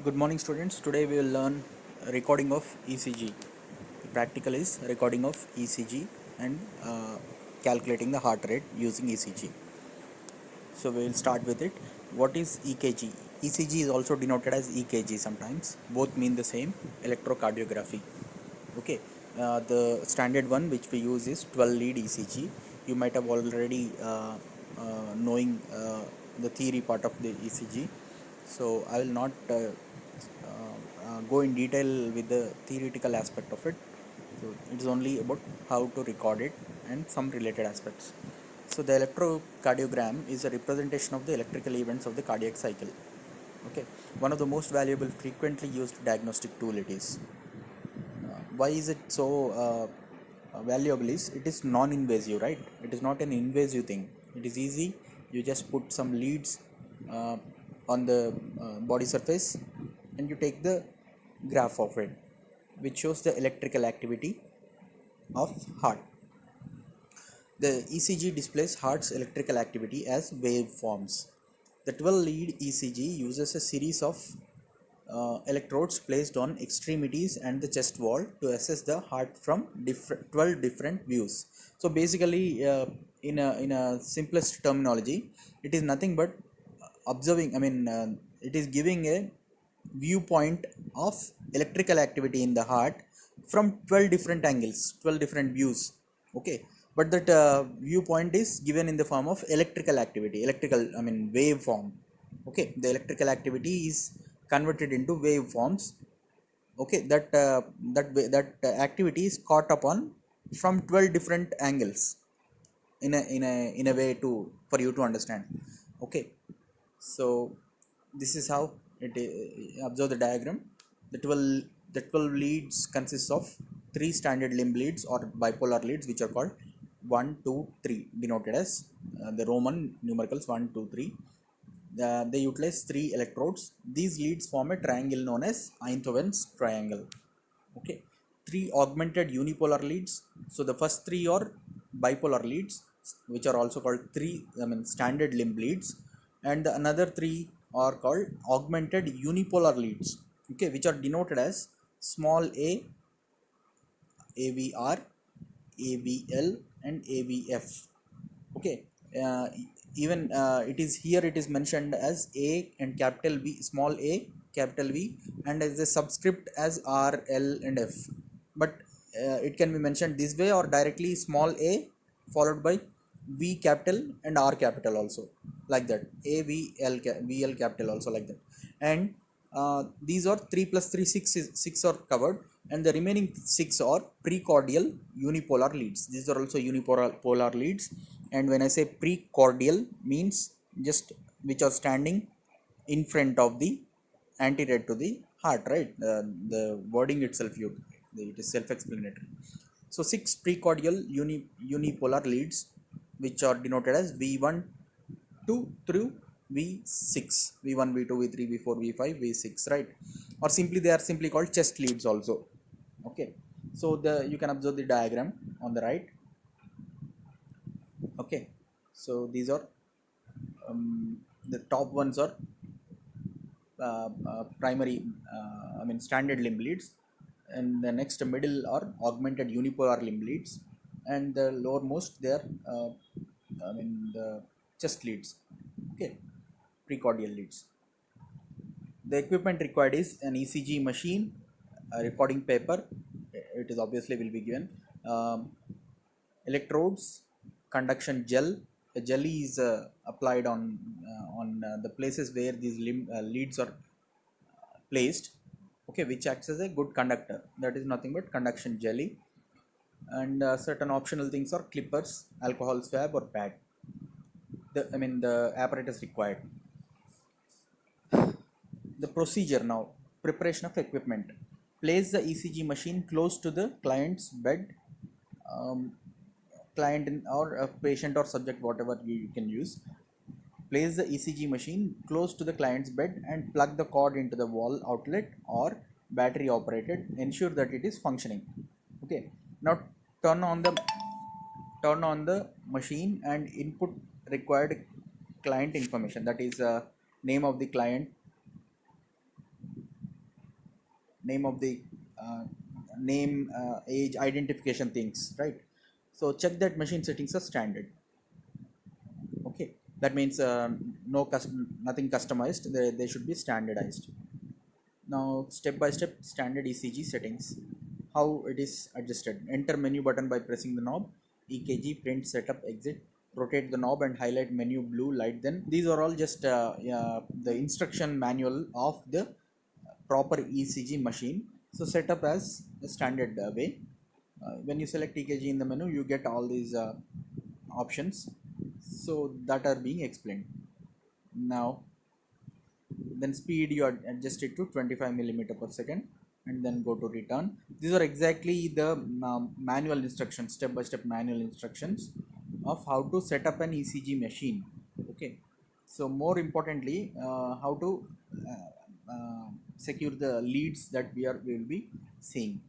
Good morning, students. Today we will learn recording of ECG. The practical is recording of ECG and calculating the heart rate using ECG. So we will start with it. What is EKG? ECG is also denoted as EKG sometimes. Both mean the same, electrocardiography. Okay. The standard one which we use is 12 lead ECG. You might have already knowing the theory part of the ECG. So I will not go in detail with the theoretical aspect of it. So it is only about how to record it and some related aspects. So the electrocardiogram is a representation of the electrical events of the cardiac cycle. Okay, one of the most valuable, frequently used diagnostic tool it is. Why is it so valuable? Is it is non-invasive, right? It is not an invasive thing. It is easy. You just put some leads uh, on the body surface and you take the graph of it, which shows the electrical activity of heart. The ECG displays heart's electrical activity as waveforms. The 12 lead ECG uses a series of electrodes placed on extremities and the chest wall to assess the heart from 12 different views. So basically, in a simplest terminology, it is nothing but observing. It is giving a viewpoint of electrical activity in the heart from 12 different angles, 12 different views. Okay, but that viewpoint is given in the form of electrical activity, waveform. Okay, the electrical activity is converted into waveforms. Okay, that activity is caught upon from 12 different angles in a way to for you to understand. Okay, so this is how observe the diagram. The 12 leads consists of three standard limb leads or bipolar leads, which are called 1 2 3, denoted as the Roman numericals 1 2 3. They utilize three electrodes. These leads form a triangle known as Einthoven's triangle. Okay, three augmented unipolar leads. So the first three are bipolar leads, which are also called standard limb leads, and the another three are called augmented unipolar leads. Okay, which are denoted as small a, AVR, AVL, and AVF. Okay, uh, even it is here, it is mentioned as A and capital V, small a, capital V, and as a subscript as R, L, and F. But it can be mentioned this way or directly small a followed by V capital and R capital also, like that. A V L VL capital also, like that. And these are 3 plus 3 6 is 6 are covered, and the remaining 6 are precordial unipolar leads. These are also unipolar polar leads. And when I say precordial, means just which are standing in front of the anterior to the heart, right? The wording itself, it is self-explanatory. So six precordial unipolar leads, which are denoted as V1 2 through V6, V1, V2, V3, V4, V5, V6, right? Or simply they are simply called chest leads also. Okay, so the you can observe the diagram on the right. Okay, so these are the top ones are primary, standard limb leads, and the next middle are augmented unipolar limb leads, and the lowermost they are the chest leads. Okay, precordial leads. The equipment required is an ECG machine, a recording paper, it is obviously will be given, um, electrodes, conduction gel. A jelly is applied on the places where these leads are placed. Okay, which acts as a good conductor. That is nothing but conduction jelly. And certain optional things are clippers, alcohol swab, or pad. The apparatus required. The procedure now: preparation of equipment. Place the ECG machine close to the client's bed, um, or a patient or subject, whatever you can use. Place the ECG machine close to the client's bed and plug the cord into the wall outlet or battery operated. Ensure that it is functioning. Okay. Now turn on the machine and input required client information. That is name of the client, name of the uh, name, age, identification things, right? So check that machine settings are standard. Okay, that means nothing customized. They should be standardized. Now step by step standard ECG settings. How it is adjusted. Enter menu button by pressing the knob. EKG, print, setup, exit. Rotate the knob and highlight menu blue light. Then these are all just yeah, the instruction manual of the proper ECG machine. So set up as a standard way. When you select EKG in the menu, you get all these options. So that are being explained. Now then speed you adjust it to 25 millimeter per second and then go to return. These are exactly the manual instructions, step by step manual instructions of how to set up an ECG machine. Okay, so more importantly, how to secure the leads that we will be seeing.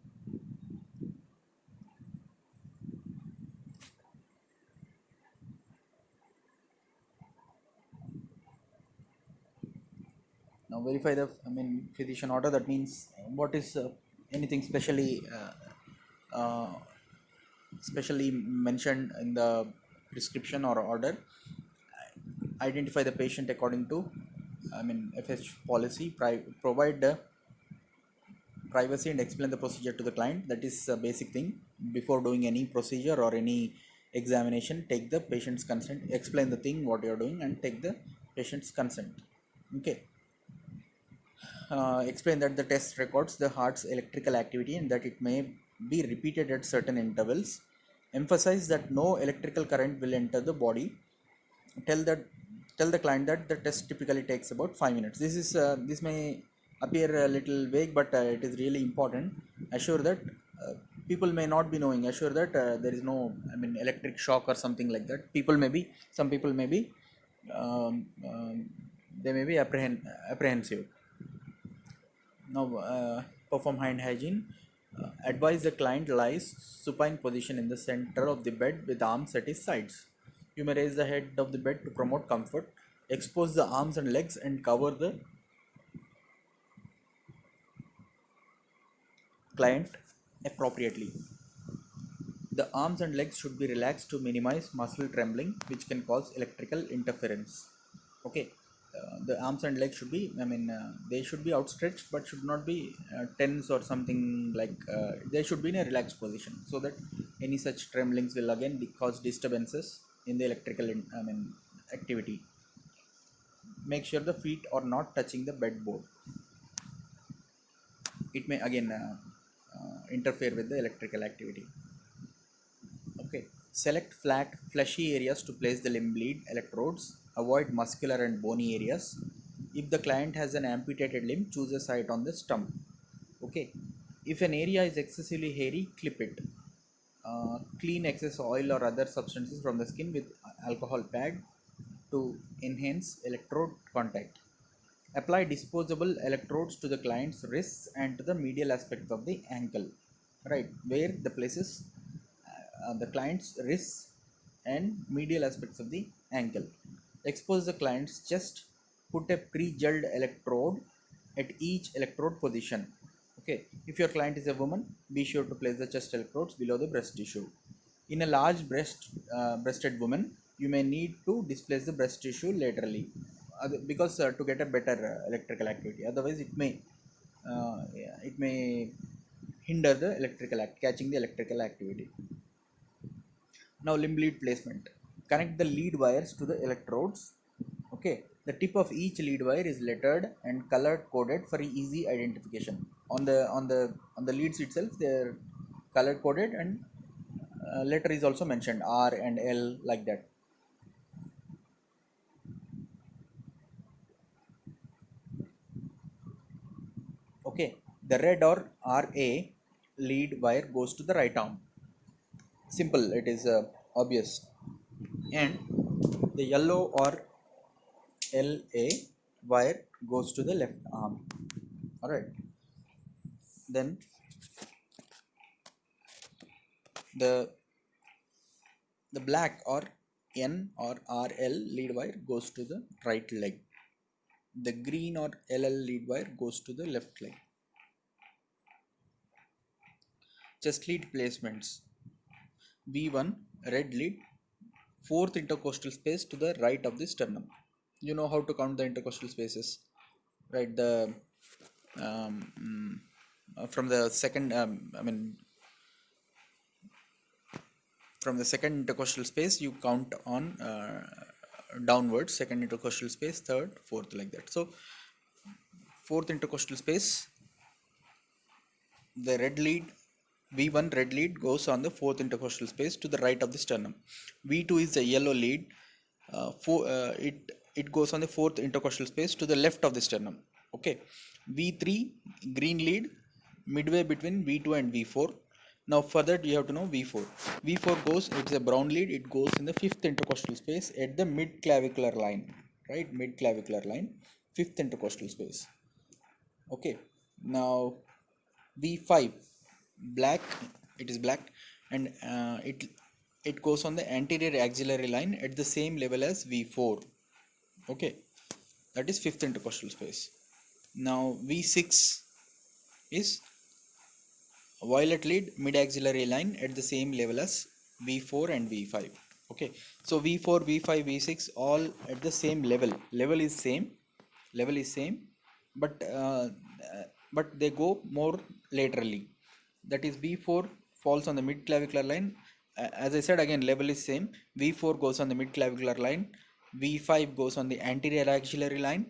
Now verify the, I mean, physician order. That means what is anything uh, specially mentioned in the prescription or order. Identify the patient according to, I mean, FH policy. Provide the privacy and explain the procedure to the client. That is a basic thing. Before doing any procedure or any examination, take the patient's consent, explain the thing what you are doing and take the patient's consent. Okay, explain that the test records the heart's electrical activity and that it may be repeated at certain intervals. Emphasize that no electrical current will enter the body. Tell that tell the client that the test typically takes about 5 minutes. This may appear a little vague, but it is really important. Assure that people may not be knowing. Assure that there is no, I mean, electric shock or something like that. Some people may be they may be apprehensive. Now perform hand hygiene. Advise the client lies supine position in the center of the bed with arms at his sides. You may raise the head of the bed to promote comfort. Expose the arms and legs and cover the client appropriately. The arms and legs should be relaxed to minimize muscle trembling, which can cause electrical interference. Okay, the arms and legs should be, I mean, they should be outstretched, but should not be tense or something like. They should be in a relaxed position, so that any such tremblings will again cause disturbances in the electrical, I mean, activity. Make sure the feet are not touching the bedboard. It may again interfere with the electrical activity. Okay, select flat, fleshy areas to place the limb lead electrodes. Avoid muscular and bony areas. If the client has an amputated limb, choose a site on the stump. Okay, if an area is excessively hairy, clip it. Clean excess oil or other substances from the skin with alcohol pad to enhance electrode contact. Apply disposable electrodes to the client's wrists and to the medial aspects of the ankle, right, where the places the client's wrists and medial aspects of the ankle. Expose the client's chest. Put a pre-gelled electrode at each electrode position. Okay, if your client is a woman, be sure to place the chest electrodes below the breast tissue. In a large breasted woman, you may need to displace the breast tissue laterally, because to get a better electrical activity. Otherwise, yeah, it may hinder the catching the electrical activity. Now limb lead placement. Connect the lead wires to the electrodes. Okay, the tip of each lead wire is lettered and color coded for easy identification. On the leads itself, they're color coded, and letter is also mentioned, R and L, like that. Okay, the red or RA lead wire goes to the right arm. Simple, it is obvious. And the yellow or LA wire goes to the left arm. All right, then the black or N or RL lead wire goes to the right leg. The green or LL lead wire goes to the left leg. Chest lead placements. V1 red lead, fourth intercostal space to the right of the sternum. You know how to count the intercostal spaces, right? The um, from the second, from the second intercostal space, you count on downwards. Second intercostal space, third, fourth, like that. So fourth intercostal space, the red lead, V1 red lead goes on the fourth intercostal space to the right of the sternum. V2 is the yellow lead. It goes on the fourth intercostal space to the left of the sternum. Okay. V3 green lead midway between V2 and V4. Now further you have to know V4. V4 goes, it's a brown lead, it goes in the fifth intercostal space at the mid clavicular line, right? Mid clavicular line, fifth intercostal space. Okay. Now V5 black, it is black, and it goes on the anterior axillary line at the same level as V4. Okay, that is fifth intercostal space. Now V6 is violet lead mid axillary line at the same level as V4 and V5. Okay, so V4, V5, V6 all at the same level. Level is same, but but they go more laterally. That is V4 falls on the mid clavicular line. As I said again, level is same. V4 goes on the mid clavicular line. V5 goes on the anterior axillary line.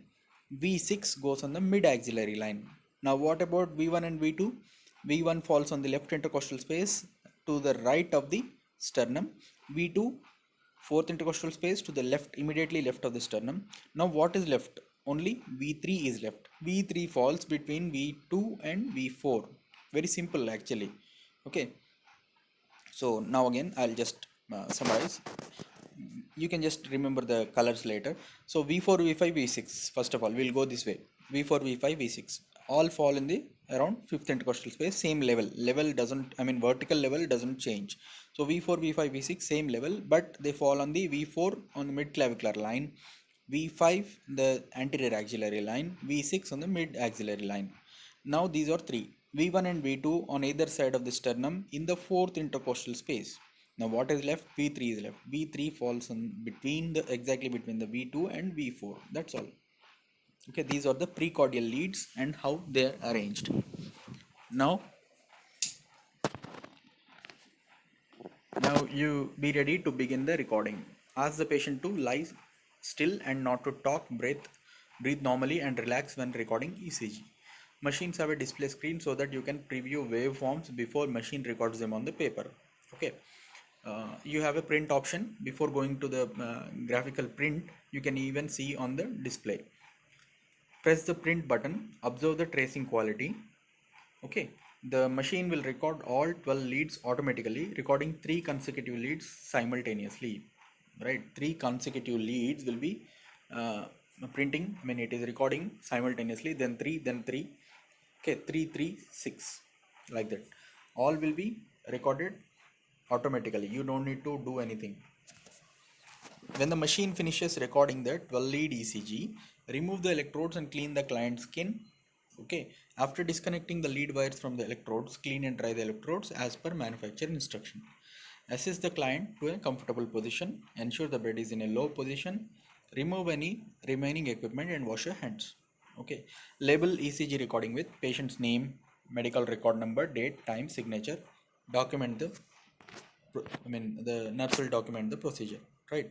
V6 goes on the mid axillary line. Now what about V1 and V2? V1 falls on the left intercostal space to the right of the sternum. V2 fourth intercostal space to the left, immediately left of the sternum. Now what is left? Only V3 is left. V3 falls between V2 and V4. Very simple actually. Okay. So now again I'll just summarize. You can just remember the colors later. So V4, V5, V6. First of all, we'll go this way. V4, V5, V6. All fall in the around fifth intercostal space, same level. Level doesn't, vertical level doesn't change. So V4, V5, V6, same level, but they fall on the V4 on the mid clavicular line, V5 the anterior axillary line, V6 on the mid axillary line. Now these are three. V1 and V2 on either side of the sternum in the fourth intercostal space. Now what is left? V3 is left. V3 falls on between the exactly between the V2 and V4. That's all. Okay, these are the precordial leads and how they are arranged. Now you be ready to begin the recording. Ask the patient to lie still and not to talk, breathe normally and relax when recording ECG. Machines have a display screen so that you can preview waveforms before machine records them on the paper. Okay. You have a print option. Before going to the graphical print, you can even see on the display. Press the print button, observe the tracing quality. Okay, the machine will record all 12 leads automatically, recording 3 consecutive leads simultaneously. Right, 3 consecutive leads will be printing. It is recording simultaneously, then 3, then 3. Okay, 3, 3, 6, like that. All will be recorded automatically. You don't need to do anything. When the machine finishes recording the 12 lead ECG, remove the electrodes and clean the client's skin. Okay, after disconnecting the lead wires from the electrodes, clean and dry the electrodes as per manufacturer instruction. Assist the client to a comfortable position, ensure the bed is in a low position, remove any remaining equipment and wash your hands. Okay, label ECG recording with patient's name, medical record number, date, time, signature. Document the nurse will document the procedure, right?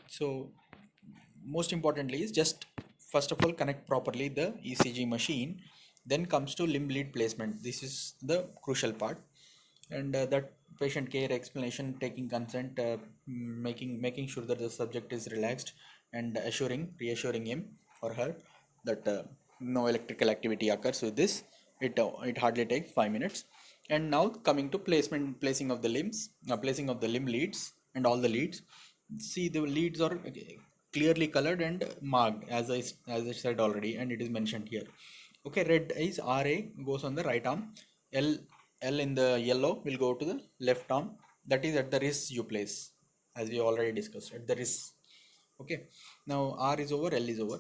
So most importantly is just first of all connect properly the ECG machine, then comes to limb lead placement. This is the crucial part, and that patient care explanation, taking consent, making sure that the subject is relaxed, and reassuring him or her that no electrical activity occurs with this. It hardly takes 5 minutes. And now coming to placing of the limbs, placing of the limb leads and all the leads. See, the leads are clearly colored and marked as I said already, and it is mentioned here. Okay, red is RA, goes on the right arm. L in the yellow will go to the left arm. That is at the wrist you place, as we already discussed, at the wrist. Okay, now R is over, L is over.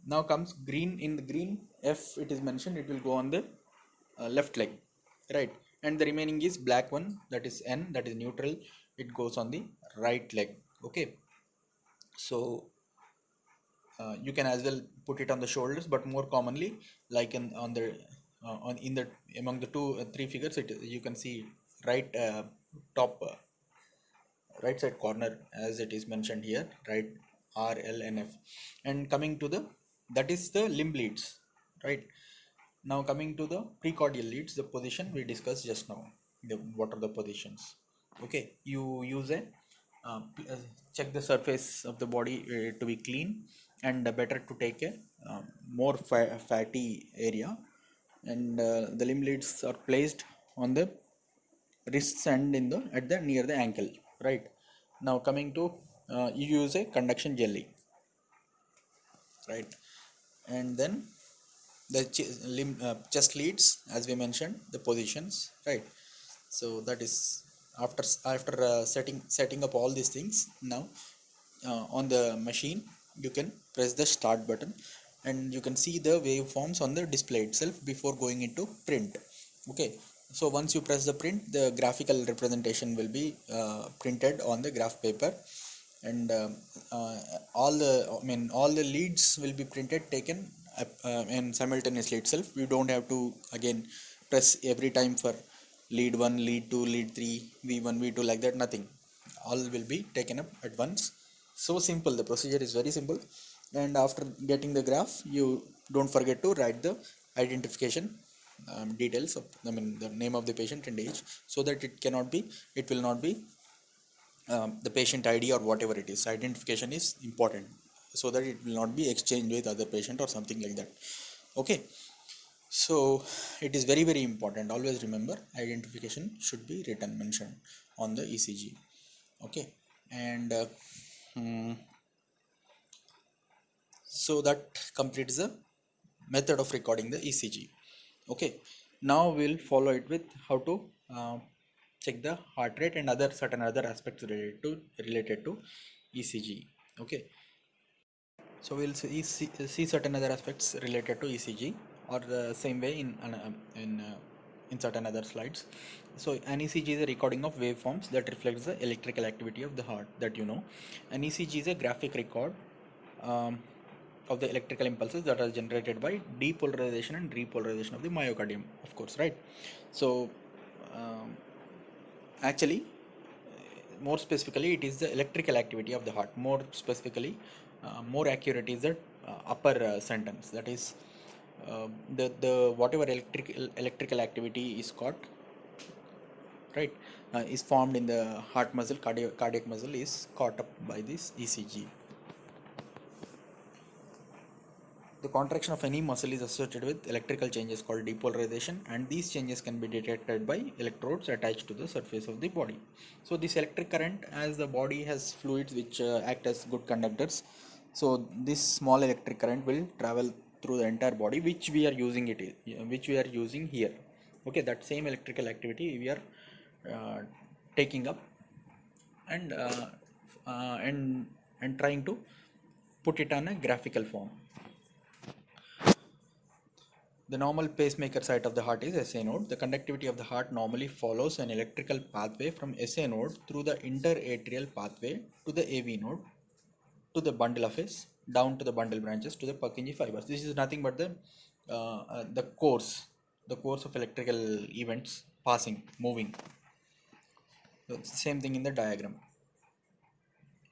Now comes green. In the green, F, it is mentioned, it will go on the left leg, right? and the remaining is black one, that is N, that is neutral. It goes on the right leg. Okay, so you can as well put it on the shoulders, but more commonly, like in on the on in the among the two three figures, it you can see right top right side corner as it is mentioned here, right, R, L, and F. And coming to the, that is the limb leads, right. Now coming to the precordial leads, the position we discussed just now, what are the positions. Okay, you use a check the surface of the body to be clean, and better to take a more fatty area, and the limb leads are placed on the wrists and in the at the near the ankle, right. Now coming to you use a conduction jelly, right, and then the chest leads, as we mentioned the positions, right. So that is after setting up all these things. Now on the machine you can press the start button, and you can see the waveforms on the display itself before going into print. Okay, so once you press the print, the graphical representation will be printed on the graph paper, and all the all the leads will be printed, taken and simultaneously itself. You don't have to again press every time for lead 1, lead 2, lead 3, v1, v2, like that, nothing. All will be taken up at once. So simple, the procedure is very simple. And after getting the graph, you don't forget to write the identification details of, the name of the patient and age, so that it will not be the patient ID or whatever it is. Identification is important, so that it will not be exchanged with other patient or something like that. Okay, so it is very very important. Always remember, identification should be written, mentioned on the ECG. Okay, and so that completes the method of recording the ECG. Okay, now we'll follow it with how to check the heart rate and other certain other aspects related to ECG. Okay, so we'll see certain other aspects related to ECG, or the same way in certain other slides. So an ECG is a recording of waveforms that reflects the electrical activity of the heart, that you know. An ECG is a graphic record um, of the electrical impulses that are generated by depolarization and repolarization of the myocardium, of course, right. So um, actually, more specifically, it is the electrical activity of the heart. More specifically, more accurate is the upper sentence, that is the whatever electrical activity is caught, right, is formed in the heart muscle, cardiac muscle, is caught up by this ECG. The contraction of any muscle is associated with electrical changes called depolarization, and these changes can be detected by electrodes attached to the surface of the body. So this electric current, as the body has fluids which act as good conductors, so this small electric current will travel through the entire body, which we are using here. Okay, that same electrical activity we are uh, taking up, and uh, and and trying to put it on a graphical form. The normal pacemaker site of the heart is SA node. The conductivity of the heart normally follows an electrical pathway from SA node through the interatrial pathway to the AV node, to the bundle of his, down to the bundle branches to the Purkinje fibers. This is nothing but the course of electrical events passing, moving. So same thing in the diagram.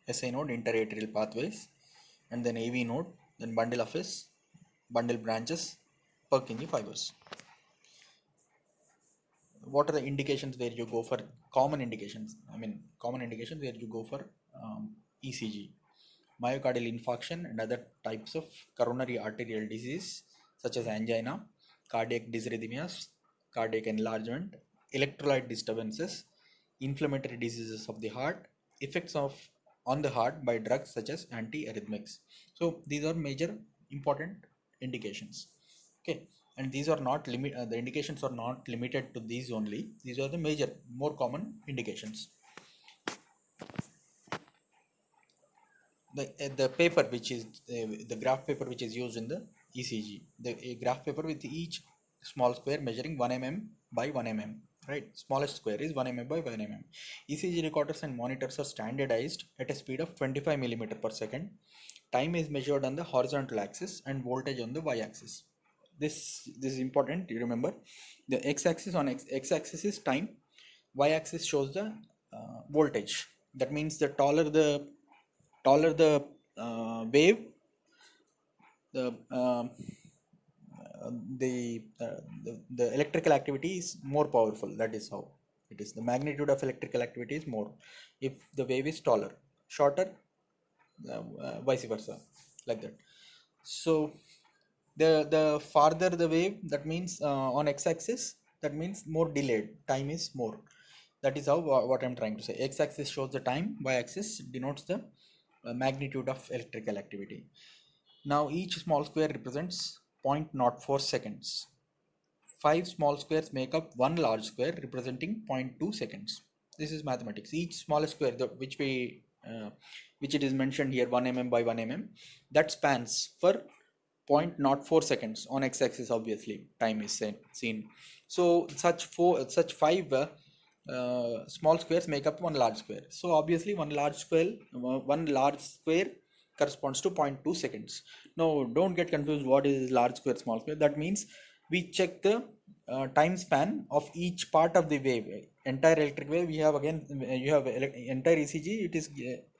SA node, interatrial pathways, and then AV node, then bundle of his, bundle branches, Purkinje fibers. What are the indications where you go for common indications? Common indications where you go for ECG: myocardial infarction and other types of coronary arterial disease, such as angina, cardiac dysrhythmias, cardiac enlargement, electrolyte disturbances, inflammatory diseases of the heart, effects of on the heart by drugs such as antiarrhythmics. So these are major important indications. Okay, and these are not the indications are not limited to these only. These are the major, more common indications. The paper which is the graph paper which is used in the ECG, the graph paper with each small square measuring 1 mm by 1 mm, right? Smallest square is 1 mm by 1 mm. ECG recorders and monitors are standardized at a speed of 25 millimeter per second. Time is measured on the horizontal axis and voltage on the y-axis. This is important. You remember the x-axis on x-axis is time, y-axis shows the voltage. That means the taller the wave, the uh, the electrical activity is more powerful. That is how it is. The magnitude of electrical activity is more if the wave is taller. Shorter, vice versa, like that. So the farther the wave, that means on x-axis, that means more delayed, time is more. That is how what I'm trying to say. X-axis shows the time, y-axis denotes the magnitude of electrical activity. Now each small square represents 0.04 seconds. Five small squares make up one large square representing zero point 0.2 seconds. This is mathematics. Each smallest square, which it is mentioned here, 1 mm by 1 mm, that spans for 0.04 seconds on x-axis. Obviously, time is seen. So such five small squares make up one large square. So obviously, one large square corresponds to zero point 0.2 seconds. Now, don't get confused. What is large square, small square? That means we check the time span of each part of the wave. Entire electric wave, we have again, you have entire ECG.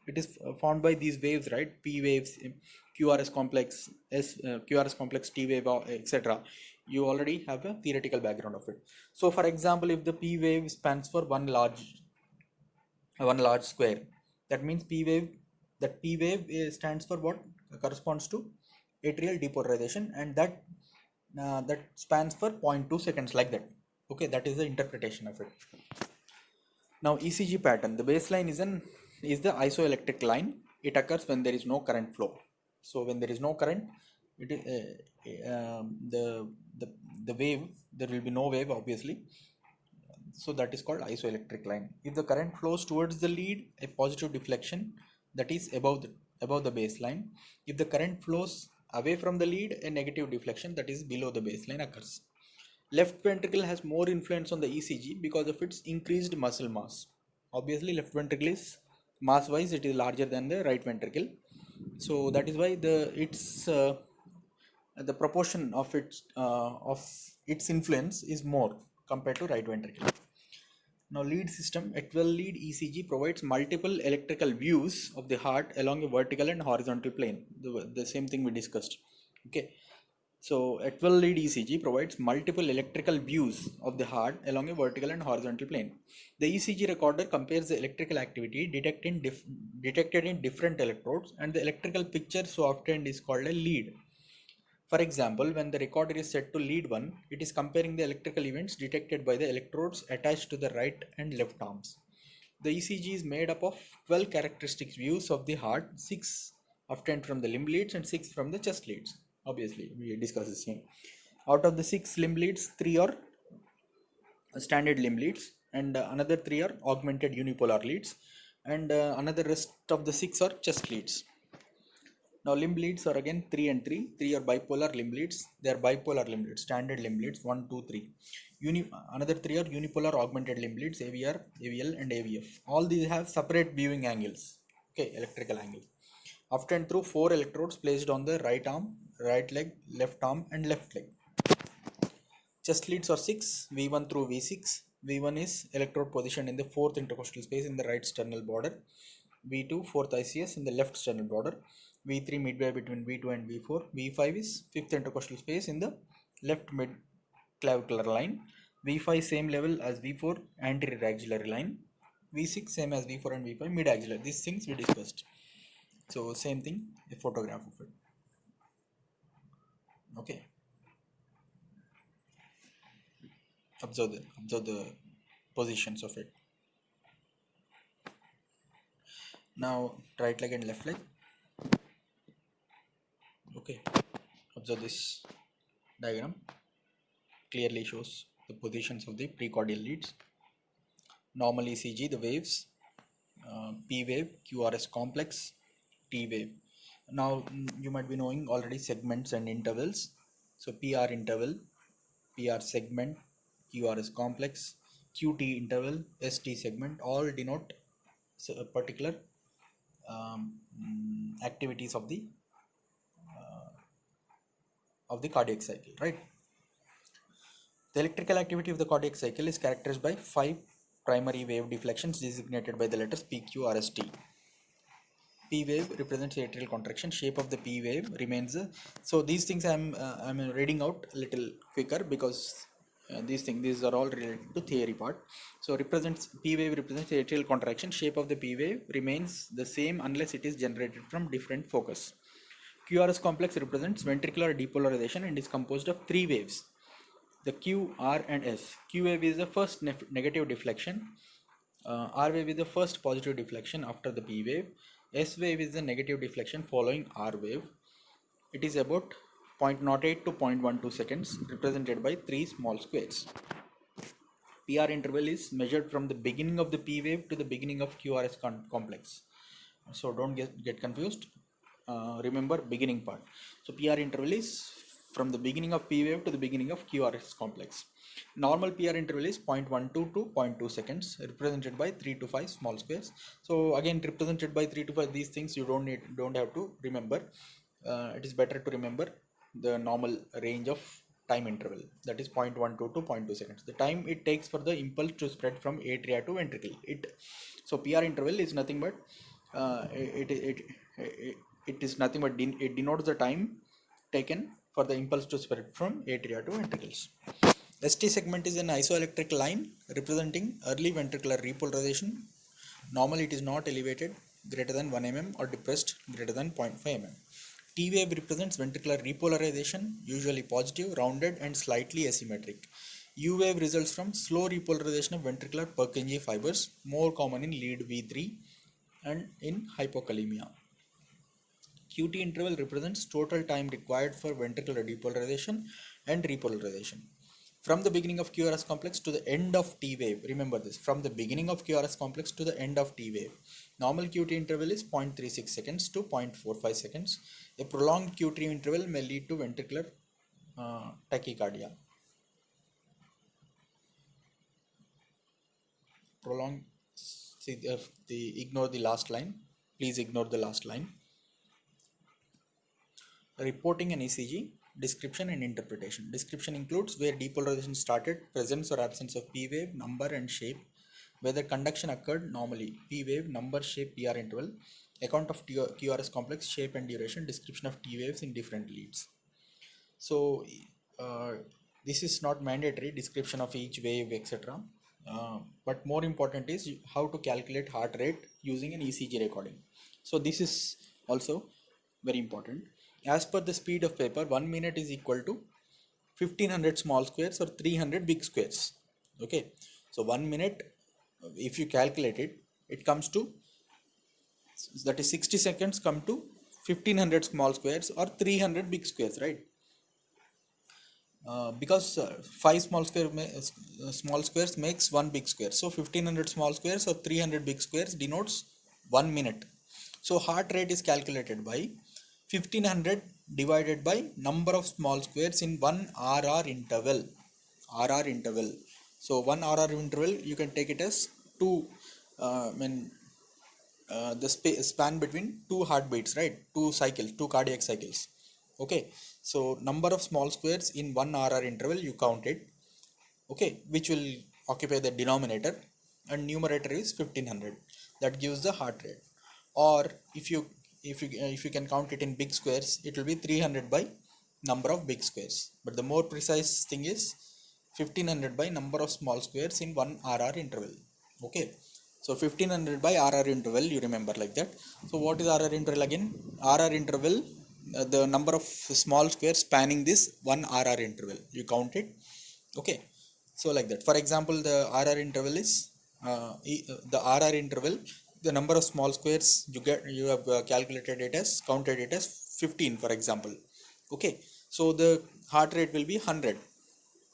It is formed by these waves, right? P waves, QRS complex, QRS complex, T wave, etc. You already have a theoretical background of it. So for example, if the P wave spans for one large square, that means P wave stands for what? Corresponds to atrial depolarization, and that spans for 0.2 seconds, like that. Okay, that is the interpretation of it. Now ECG pattern. The baseline is the isoelectric line. It occurs when there is no current flow. So when there is no current, it is the the wave, there will be no wave, obviously. So that is called isoelectric line. If the current flows towards the lead, a positive deflection, that is above the baseline. If the current flows away from the lead, a negative deflection, that is below the baseline, occurs. Left ventricle has more influence on the ECG because of its increased muscle mass. Obviously, left ventricle is, mass wise, it is larger than the right ventricle. So that is why the proportion of its influence is more compared to right ventricle. Now, lead system. A 12 lead ECG provides multiple electrical views of the heart along a vertical and horizontal plane. The same thing we discussed. Okay. So, a 12 lead ECG provides multiple electrical views of the heart along a vertical and horizontal plane. The ECG recorder compares the electrical activity detected in different electrodes, and the electrical picture so obtained is called a lead. For example, when the recorder is set to lead 1, it is comparing the electrical events detected by the electrodes attached to the right and left arms. The ECG is made up of 12 characteristic views of the heart, 6 obtained from the limb leads and 6 from the chest leads. Obviously, we discussed the same. Out of the 6 limb leads, 3 are standard limb leads, and another 3 are augmented unipolar leads, and another rest of the 6 are chest leads. Now limb leads are again 3 and 3. 3 are bipolar limb leads. They are bipolar limb leads, standard limb leads 1, 2, 3. Another 3 are unipolar augmented limb leads, AVR, AVL, and AVF. All these have separate viewing angles. Okay, electrical angles. Obtained through 4 electrodes placed on the right arm, right leg, left arm, and left leg. Chest leads are 6, V1 through V6. V1 is electrode positioned in the 4th intercostal space in the right sternal border. V2 4th ICS in the left sternal border. V3 midway between V2 and V4. V5 is 5th intercostal space in the left mid clavicular line. V5 same level as V4, anterior axillary line. V6 same as V4 and V5, mid axillary. These things we discussed. So same thing, a photograph of it. Okay. Observe the positions of it. Now right leg and left leg. Okay, observe this diagram. Clearly shows the positions of the precordial leads. Normal ECG, the waves, P wave, QRS complex, T wave. Now you might be knowing already segments and intervals. So PR interval, PR segment, QRS complex, QT interval, ST segment, all denote particular activities of the cardiac cycle, right? The electrical activity of the cardiac cycle is characterized by 5 primary wave deflections designated by the letters PQ or ST. P wave represents atrial contraction. Shape of the P wave remains. So these things I'm reading out a little quicker because these are all related to theory part. So represents P wave represents atrial contraction. Shape of the P wave remains the same unless it is generated from different focus. QRS complex represents ventricular depolarization and is composed of 3 waves: the Q, R, and S. Q wave is the first negative deflection. R wave is the first positive deflection after the P wave. S wave is the negative deflection following R wave. It is about 0.08 to 0.12 seconds, represented by 3 small squares. PR interval is measured from the beginning of the P wave to the beginning of QRS complex. So don't get confused. Remember beginning part. So PR interval is from the beginning of P wave to the beginning of QRS complex. Normal PR interval is 0.12 to 0.2 seconds, represented by 3 to 5 small squares. So again, represented by 3 to 5, these things you don't have to remember. It is better to remember the normal range of time interval, that is 0.12 to 0.2 seconds, the time it takes for the impulse to spread from atria to ventricle. So PR interval is nothing but it is nothing but it denotes the time taken for the impulse to spread from atria to ventricles. ST segment is an isoelectric line representing early ventricular repolarization. Normally it is not elevated greater than 1 mm or depressed greater than 0.5 mm. T wave represents ventricular repolarization, usually positive, rounded, and slightly asymmetric. U wave results from slow repolarization of ventricular Purkinje fibers, more common in lead V3 and in hypokalemia. QT interval represents total time required for ventricular depolarization and repolarization. From the beginning of QRS complex to the end of T wave, remember this, from the beginning of QRS complex to the end of T wave, normal QT interval is 0.36 seconds to 0.45 seconds. A prolonged QT interval may lead to ventricular tachycardia. Prolonged, see ignore the last line, please ignore the last line. Reporting an ECG, description and interpretation. Description includes where depolarization started, presence or absence of P wave, number and shape, whether conduction occurred normally, P wave, number, shape, PR interval, account of QRS complex, shape and duration, description of T waves in different leads. So this is not mandatory, description of each wave, etc. But more important is how to calculate heart rate using an ECG recording. So this is also very important. As per the speed of paper, 1 minute is equal to 1500 small squares or 300 big squares. Okay, so 1 minute, if you calculate it, it comes to, that is 60 seconds come to 1500 small squares or 300 big squares, right? Because 5 small squares makes 1 big square, so 1500 small squares or 300 big squares denotes 1 minute. So heart rate is calculated by 1500 divided by number of small squares in 1 RR interval. So 1 RR interval you can take it as 2 the span between 2 heartbeats, right? 2 cardiac cycles. Okay, so number of small squares in 1 RR interval you count it, okay, which will occupy the denominator, and numerator is 1500, that gives the heart rate. Or if you can count it in big squares, it will be 300 by number of big squares, but the more precise thing is 1500 by number of small squares in 1 RR interval. Okay, so 1500 by RR interval, you remember like that. So what is RR interval again? RR interval, the number of small squares spanning this 1 RR interval, you count it. Okay, so like that. For example, the RR interval is the RR interval, the number of small squares you have calculated it as, counted it as 15, for example. Okay, so the heart rate will be 100,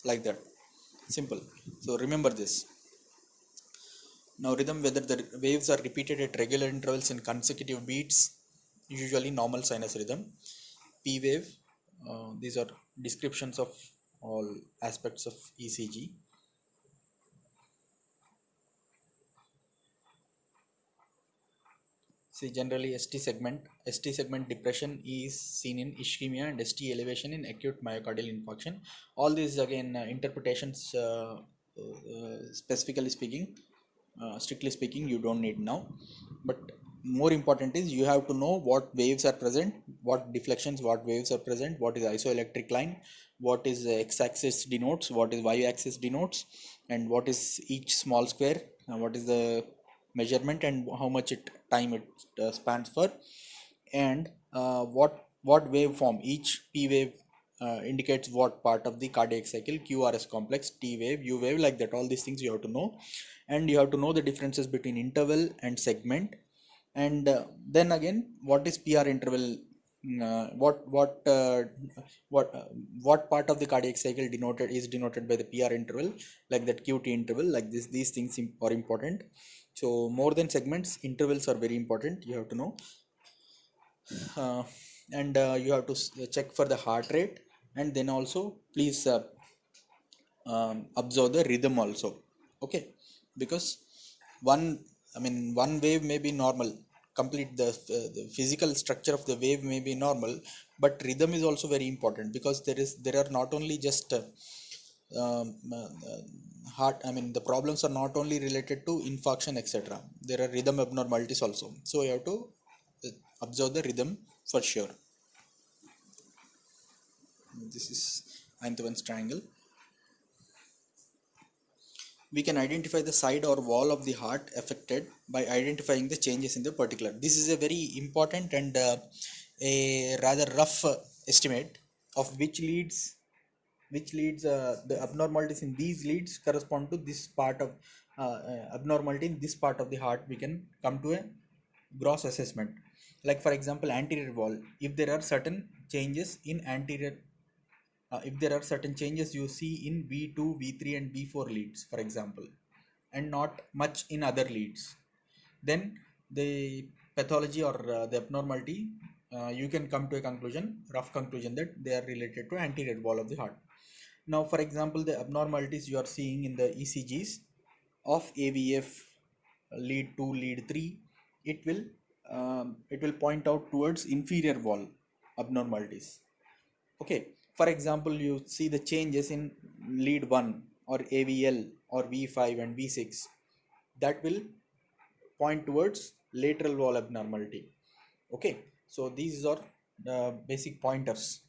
like that. Simple. So remember this. Now rhythm, whether the waves are repeated at regular intervals in consecutive beats, usually normal sinus rhythm. P wave, these are descriptions of all aspects of ECG. See, generally ST segment depression is seen in ischemia and ST elevation in acute myocardial infarction. All these again interpretations, specifically speaking, strictly speaking, you don't need now. But more important is you have to know what waves are present, what deflections, what waves are present, what is isoelectric line, what is x-axis denotes, what is y-axis denotes, and what is each small square, what is the measurement and how much it time it spans for, and what waveform each p wave indicates what part of the cardiac cycle, qrs complex, t wave, u wave, like that. All these things you have to know, and you have to know the differences between interval and segment. And then again, what is pr interval, what part of the cardiac cycle denoted by the pr interval, like that qt interval, like this. These things are important. So more than segments, intervals are very important, you have to know. And you have to check for the heart rate, and then also please observe the rhythm also. Okay, because one one wave may be normal, complete the physical structure of the wave may be normal, but rhythm is also very important, because there are not only just um, uh, uh, heart, the problems are not only related to infarction, etc. There are rhythm abnormalities also, so you have to uh, observe the rhythm for sure. This is Einthoven's triangle. We can identify the side or wall of the heart affected by identifying the changes in the particular. This is a very important and a rather rough estimate of which leads the abnormalities in these leads correspond to this part of abnormality in this part of the heart. We can come to a gross assessment, like for example anterior wall. If there are certain changes in anterior, if there are certain changes you see in V2, V3 and V4 leads, for example, and not much in other leads, then the pathology or the abnormality, you can come to a conclusion, rough conclusion, that they are related to anterior wall of the heart. Now, for example, the abnormalities you are seeing in the ECGs of AVF lead 2, lead 3, it will point out towards inferior wall abnormalities. Okay, for example, you see the changes in lead 1 or AVL or V5 and V6, that will point towards lateral wall abnormality. Okay, so these are the basic pointers,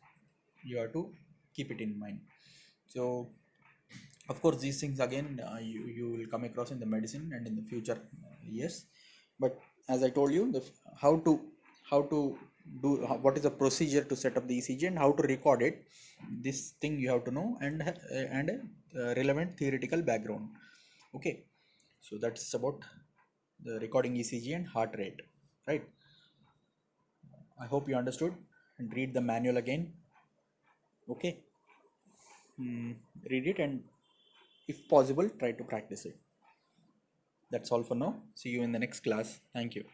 you have to keep it in mind. So of course these things again, you will come across in the medicine and in the future years. But as I told you, how to how to what is the procedure to set up the ECG and how to record it, this thing you have to know, and a relevant theoretical background. Okay, so that's about the recording ECG and heart rate, right? I hope you understood, and read the manual again. Okay. Read it, and if possible try to practice it. That's all for now. See you in the next class. Thank you.